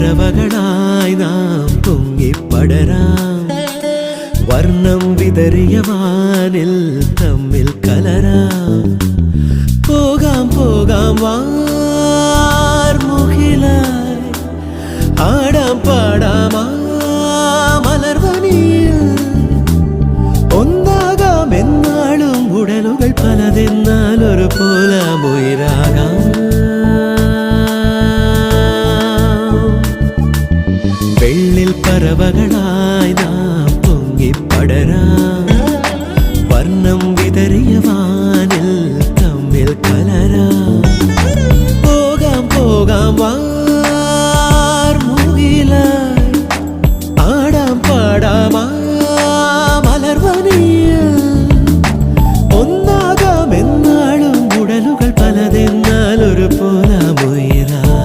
പറവകളായി നാം പൊങ്ങിപ്പടരാം വർണ്ണം വിതറിയ വാനിൽ തമ്മിൽ കലരാം പോകാം പോകാം വാർമുകിലായി ആടാം പാടാം മലർവനിയിൽ ഒന്നാകാം എന്നാളും ഉടലുകൾ പലതെന്നാൽ ഒരു പോലാമുയരാകാം വെള്ളിൽ പറവകളായി നാം പൊങ്ങിപ്പടരാം വർണ്ണം വിതറിയ വാനിൽ തമ്മിൽ കലരാം പോകാം പോകാം